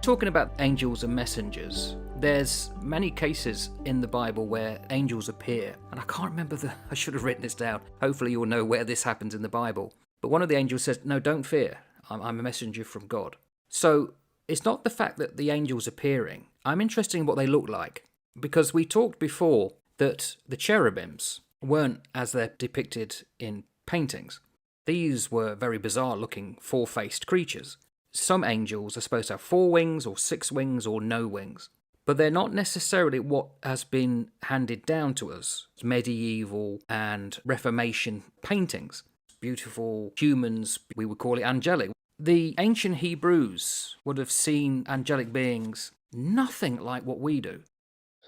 Talking about angels and messengers, there's many cases in the Bible where angels appear, and I can't remember I should have written this down. Hopefully you'll know where this happens in the Bible. But one of the angels says, no, don't fear, I'm a messenger from God. So it's not the fact that the angels appearing. I'm interested in what they look like, because we talked before that the cherubims weren't as they're depicted in paintings. These were very bizarre looking four-faced creatures. Some angels are supposed to have 4 wings or 6 wings or no wings, but they're not necessarily what has been handed down to us, medieval and Reformation paintings. Beautiful humans, we would call it angelic. The ancient Hebrews would have seen angelic beings nothing like what we do.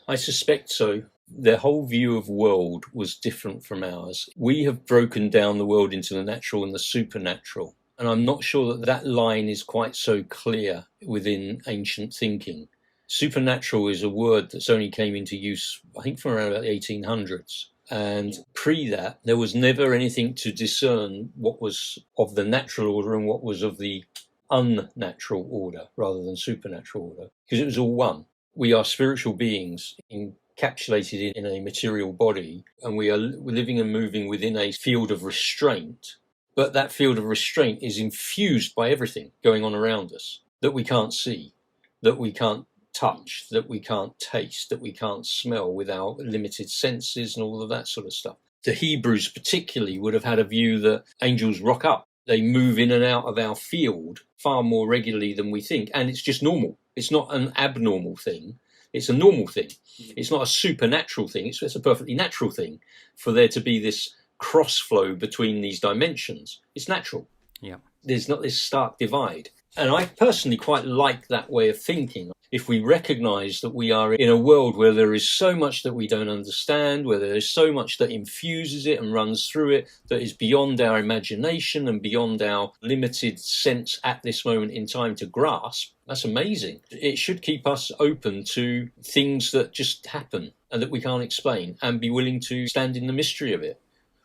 I suspect so. Their whole view of world was different from ours. We have broken down the world into the natural and the supernatural. And I'm not sure that that line is quite so clear within ancient thinking. Supernatural is a word that's only came into use, I think, from around about the 1800s. And pre that, there was never anything to discern what was of the natural order and what was of the unnatural order rather than supernatural order, because it was all one. We are spiritual beings encapsulated in a material body, and we're living and moving within a field of restraint. But that field of restraint is infused by everything going on around us that we can't see, that we can't touch, that we can't taste, that we can't smell with our limited senses and all of that sort of stuff. The Hebrews particularly would have had a view that angels rock up. They move in and out of our field far more regularly than we think. And it's just normal. It's not an abnormal thing. It's a normal thing. It's not a supernatural thing. It's a perfectly natural thing for there to be this cross flow between these dimensions. It's natural. Yeah. There's not this stark divide. And I personally quite like that way of thinking. If we recognize that we are in a world where there is so much that we don't understand, where there is so much that infuses it and runs through it, that is beyond our imagination and beyond our limited sense at this moment in time to grasp, that's amazing. It should keep us open to things that just happen and that we can't explain, and be willing to stand in the mystery of it.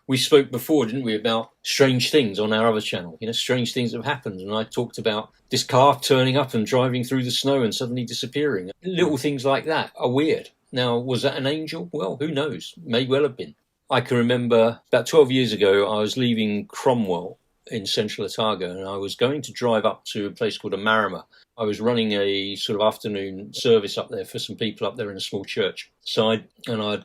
We spoke before, didn't we, about strange things on our other channel, strange things that have happened. And I talked about this car turning up and driving through the snow and suddenly disappearing. Little things like that are weird. Now, was that an angel? Well, who knows? May well have been. I can remember about 12 years ago, I was leaving Cromwell in central Otago, and I was going to drive up to a place called Amarama. I was running a sort of afternoon service up there for some people up there in a small church. So I'd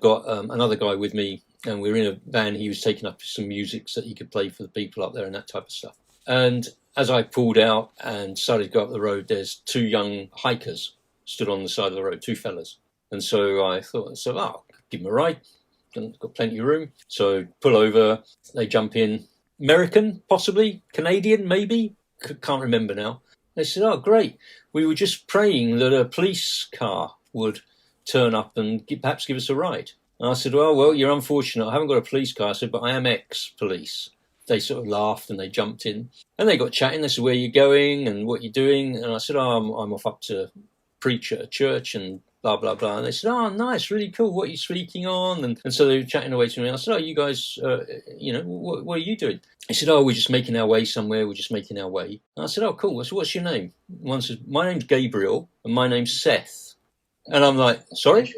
got another guy with me, and we were in a van. He was taking up some music so that he could play for the people up there and that type of stuff. And as I pulled out and started to go up the road, there's 2 young hikers stood on the side of the road, 2 fellas. And so I thought, I'll give them a ride. Got plenty of room. So pull over, they jump in. American, possibly. Canadian, maybe. Can't remember now. They said, oh, great. We were just praying that a police car would turn up and perhaps give us a ride. And I said, well, you're unfortunate. I haven't got a police car. I said, but I am ex-police. They sort of laughed and they jumped in. And they got chatting. They said, where are you going and what are you doing? And I said, I'm off up to preach at a church and blah, blah, blah. And they said, oh, nice, really cool. What are you speaking on? And so they were chatting away to me. And I said, oh, you guys, what are you doing? He said, oh, we're just making our way somewhere. We're just making our way. And I said, oh, cool. I said, what's your name? One said, my name's Gabriel and my name's Seth. And I'm like, sorry?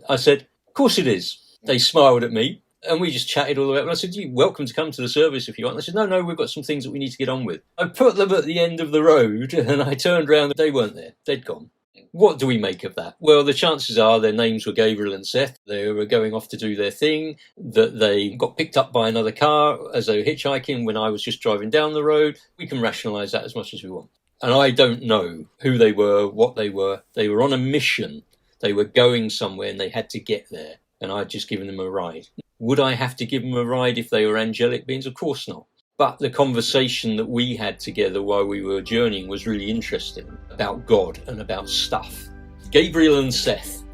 I said, of course it is. They smiled at me and we just chatted all the way up. And I said, you're welcome to come to the service if you want. And they said, no, we've got some things that we need to get on with. I put them at the end of the road and I turned around. They weren't there. They'd gone. What do we make of that? Well, the chances are their names were Gabriel and Seth. They were going off to do their thing, that they got picked up by another car as they were hitchhiking when I was just driving down the road. We can rationalise that as much as we want. And I don't know who they were, what they were. They were on a mission. They were going somewhere and they had to get there. And I'd just given them a ride. Would I have to give them a ride if they were angelic beings? Of course not. But the conversation that we had together while we were journeying was really interesting about God and about stuff. Gabriel and Seth.